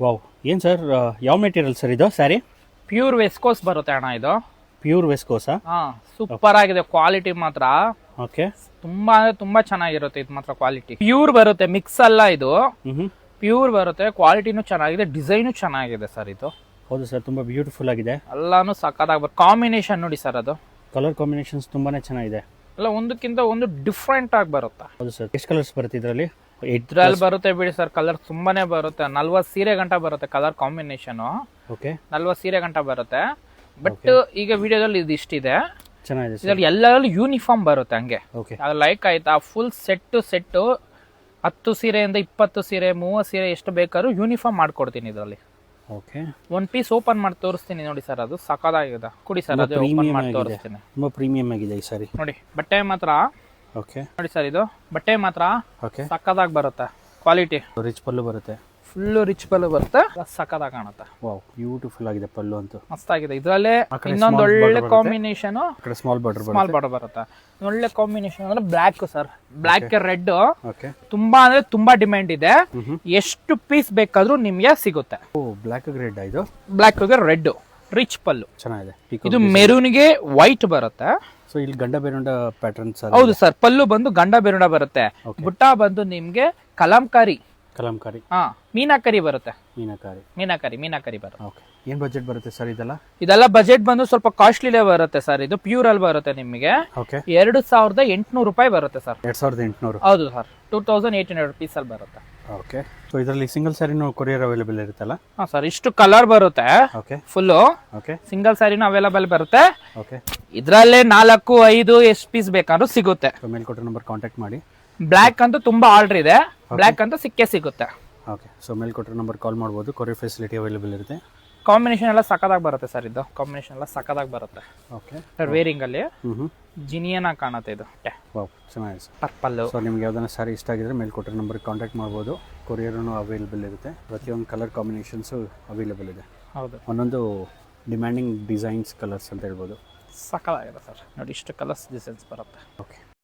Wow, ಏನು sir ಯಾವ material sir ಇದು ಸ್ಯಾರಿ? ಪ್ಯೂರ್ ವೆಸ್ಕೋಸ್ ಬರುತ್ತೆ ಅಣ್ಣ ಇದು. ಪ್ಯೂರ್ ವೆಸ್ಕೋಸಾ? ಹಾ, ಸೂಪರ್ ಆಗಿದೆ ಕ್ವಾಲಿಟಿ ಮಾತ್ರ. ಓಕೆ, ತುಂಬಾ ಅಂದ್ರೆ ತುಂಬಾ ಚೆನ್ನಾಗಿರುತ್ತೆ ಇದು ಮಾತ್ರ ಕ್ವಾಲಿಟಿ. ಪ್ಯೂರ್ ಬರುತ್ತೆ, ಮಿಕ್ಸ್ ಅಲ್ಲ ಇದು. ಪ್ಯೂರ್ ಬರುತ್ತೆ, ಕ್ವಾಲಿಟಿನೂ ಚೆನ್ನಾಗಿದೆ, ಡಿಸೈನು ಚೆನ್ನಾಗಿದೆ ಸರ್ ಇದು. ಹೌದು ಸರ್, ತುಂಬಾ ಬ್ಯೂಟಿಫುಲ್ ಆಗಿದೆ. ಎಲ್ಲಾನು ಸಕ್ಕತ್ತಾಗಿ ಕಾಂಬಿನೇಷನ್ ನೋಡಿ ಸರ್, ಅದು ಕಲರ್ ಕಾಂಬಿನೇಷನ್ಸ್ ತುಂಬಾನೇ ಚೆನ್ನಾಗಿದೆ. ಎಲ್ಲ ಒಂದಕ್ಕಿಂತ ಒಂದು ಡಿಫ್ರೆಂಟ್ ಆಗಿ ಬರುತ್ತೆ. ಹೌದು ಸರ್, ಎಷ್ಟು ಕಲರ್ಸ್ ಬರುತ್ತೆ ಇದರಲ್ಲಿ? ಇದ್ರಲ್ಲಿ ಬರುತ್ತೆ ಬಿಡಿ ಸರ್, ಕಲರ್ ತುಂಬಾನೇ ಬರುತ್ತೆ. 40 ಸೀರೆ ಗಂಟ ಬರುತ್ತೆ ಕಲರ್ ಕಾಂಬಿನೇಷನ್. ಓಕೆ, 40 ಸೀರೆ ಗಂಟ ಬರುತ್ತೆ. ಬಟ್ ಈಗ ವಿಡಿಯೋದಲ್ಲಿ ಇದು ಇಷ್ಟಿದೆ. ಚೆನ್ನಾಗಿದೆ ಸರ್. ಇದ್ರಲ್ಲಿ ಎಲ್ಲರಲ್ಲೂ ಯೂನಿಫಾರ್ಮ್ ಬರುತ್ತೆ ಹಂಗೆ. ಓಕೆ, ಅದು ಲೈಕ್ ಆಯ್ತಾ, ಫುಲ್ ಸೆಟ್ 10 ಸೀರೆಯಿಂದ 20 ಸೀರೆ 30 ಸೀರೆ ಎಷ್ಟು ಬೇಕಾದ್ರೂ ಯೂನಿಫಾರ್ಮ್ ಮಾಡ್ಕೊಡ್ತೀನಿ ಇದರಲ್ಲಿ. ಓಕೆ, ಒಂದ್ ಪೀಸ್ ಓಪನ್ ಮಾಡಿ ತೋರಿಸ್ತೀನಿ ನೋಡಿ ಸರ್, ಅದು ಸಕ್ಕತ್ತಾಗಿದೆ. ಕುಡಿ ಸರ್, ಅದು ಓಪನ್ ಮಾಡಿ ತೋರಿಸ್ತೀನಿ. ತುಂಬಾ ಪ್ರೀಮಿಯಂ ಆಗಿದೆ ಈ ಸಾರಿ. ನೋಡಿ ಬಟ್ಟೆ ಮಾತ್ರ. ಓಕೆ, ನೋಡಿ ಸರ್, ಇದು ಬಟ್ಟೆ ಮಾತ್ರ ಓಕೆ, ಸಕ್ಕತ್ತಾಗಿ ಬರುತ್ತೆ. ಕ್ವಾಲಿಟಿ ರಿಚ್ ಪಲ್ಲು ಬರುತ್ತೆ, ಫುಲ್ ರಿಚ್ ಪಲ್ಲು ಬರುತ್ತೆ, ಸಕ್ಕತ್ತಾಗಿ ಕಾಣುತ್ತೆ. ವಾವ್, ಬ್ಯೂಟಿಫುಲ್ ಆಗಿದೆ ಪಲ್ಲು ಅಂತೂ. ಮಸ್ತಾಗಿದೆ. ಇದ್ರಲ್ಲೇ ಇನ್ನೊಂದು ಒಳ್ಳೆ ಕಾಂಬಿನೇಷನ್, ಸ್ಮಾಲ್ ಬಾರ್ಡರ್ ಬರುತ್ತೆ. ಒಳ್ಳೆ ಕಾಂಬಿನೇಷನ್ ಅಂದ್ರೆ black sir, black red. Okay, ತುಂಬಾ ಅಂದ್ರೆ ತುಂಬಾ ಡಿಮ್ಯಾಂಡ್ ಇದೆ. ಎಷ್ಟು ಪೀಸ್ ಬೇಕಾದ್ರೂ ನಿಮ್ಗೆ ಸಿಗುತ್ತೆ. ಓ, ಬ್ಲಾಕ್ ರೆಡ್, ಇದು ಬ್ಲಾಕ್ ರೆಡ್ ರಿಚ್ ಪಲ್ಲು ಚೆನ್ನಾಗಿದೆ. ಇದು ಮೆರೂನ್ಗೆ ವೈಟ್ ಬರುತ್ತೆ. ಸೊ ಇಲ್ಲಿ ಗಂಡ ಬೇರುಂಡ ಪ್ಯಾಟರ್ನ್ ಸರ್. ಹೌದು ಸರ್, ಪಲ್ಲು ಬಂದು ಗಂಡ ಬೇರುಂಡ ಬರುತ್ತೆ. ಬುಟ್ಟ ಬಂದು ನಿಮ್ಗೆ ಕಲಾಂಕಾರಿ, ಹಾ, ಮೀನಾಕರಿ ಬರುತ್ತೆ. ಮೀನಾಕರಿ ಬರುತ್ತೆ. ಓಕೆ, ಏನ್ ಬಜೆಟ್ ಬರುತ್ತೆ ಸರ್ ಇದೆಲ್ಲ? ಇದೆಲ್ಲ ಬಜೆಟ್ ಬಂದು ಸ್ವಲ್ಪ ಕಾಸ್ಟ್ಲಿಲೇ ಬರುತ್ತೆ ಸರ್. ಇದು ಪ್ಯೂರ್ ಅಲ್ಲಿ ಬರುತ್ತೆ ನಿಮಗೆ. ಓಕೆ, 2800 ರೂಪಾಯಿ ಬರುತ್ತೆ ಸರ್. 2800? ಹೌದು ಸರ್, 2800 rupees ಅಲ್ಲಿ ಬರುತ್ತೆ. ಓಕೆ, ಸೊ ಇದರಲ್ಲಿ ಸಿಂಗಲ್ ಸ್ಯಾರಿನೂ ಕೊರಿಯರ್ ಅವೈಲೇಬಲ್ ಇರುತ್ತಲ್ಲ? ಹಾ ಸರ್, ಇಷ್ಟು ಕಲರ್ ಬರುತ್ತೆ. ಓಕೆ, ಫುಲ್ ಓಕೆ, ಸಿಂಗಲ್ ಸ್ಯಾರಿನೂ ಅವೈಲೇಬಲ್ ಬರುತ್ತೆ. ಓಕೆ, ಇದ್ರಲ್ಲೇ 4, 5 ಎಷ್ಟು ಪೀಸ್ ಬೇಕಾದ್ರೂ ಸಿಗುತ್ತೆ. ಮೇಲ್ಕೊಟ್ಟ ನಂಬರ್ ಕಾಂಟ್ಯಾಕ್ಟ್ ಮಾಡಿ. ಬ್ಲಾಕ್ ಅಂತೂ ತುಂಬಾ ಆರ್ಡರ್ ಇದೆ, ಬ್ಲಾಕ್ ಅಂತೂ ಸಿಗುತ್ತೆ. ಓಕೆ, ಸೊ ಮೇಲ್ಕೊಟ್ಟ ನಂಬರ್ ಕಾಲ್ ಮಾಡ್ಬೋದು, ಕೊರಿಯರ್ ಫೆಸಿಲಿಟಿ ಅವೈಲೇಬಲ್ ಇರುತ್ತೆ. ಕಾಂಬಿನೇಷನ್ ಎಲ್ಲ ಸಕ್ಕತ್ತಾಗಿ ಬರುತ್ತೆ ಸರ್, ಇದು ಕಾಂಬಿನೇಷನ್ ಎಲ್ಲ ಸಕ್ಕತ್ತಾಗಿ ಬರುತ್ತೆ. ಓಕೆ, ವೇರಿಂಗ್ ಅಲ್ಲಿ ಜಿನಿಯನ್ ಆಗಿ ಕಾಣುತ್ತೆ ಇದು. ವಾವ್, ಚೆನ್ನಾಗಿದೆ ಸರ್. ಪರ್ಪಲ್. ಸೊ ನಿಮ್ಗೆ ಯಾವ್ದಾನ ಸ್ಯಾರಿ ಇಷ್ಟ ಆಗಿದ್ರೆ ಮೇಲ್ಕೊಟ್ಟ ನಂಬರ್ ಕಾಂಟ್ಯಾಕ್ಟ್ ಮಾಡ್ಬೋದು, ಕೊರಿಯರ್ನು ಅವೈಲೇಬಲ್ ಇರುತ್ತೆ. ಪ್ರತಿಯೊಂದು ಕಲರ್ ಕಾಂಬಿನೇಷನ್ಸು ಅವೈಲೇಬಲ್ ಇದೆ. ಹೌದು, ಒಂದೊಂದು ಡಿಮ್ಯಾಂಡಿಂಗ್ ಡಿಸೈನ್ಸ್ ಕಲರ್ಸ್ ಅಂತ ಹೇಳ್ಬೋದು. ಸಕ್ಕತ್ತಾಗಿದೆ ಸರ್. ನೋಡಿ, ಇಷ್ಟು ಕಲರ್ಸ್ ಡಿಸೈನ್ಸ್ ಬರುತ್ತೆ. ಓಕೆ.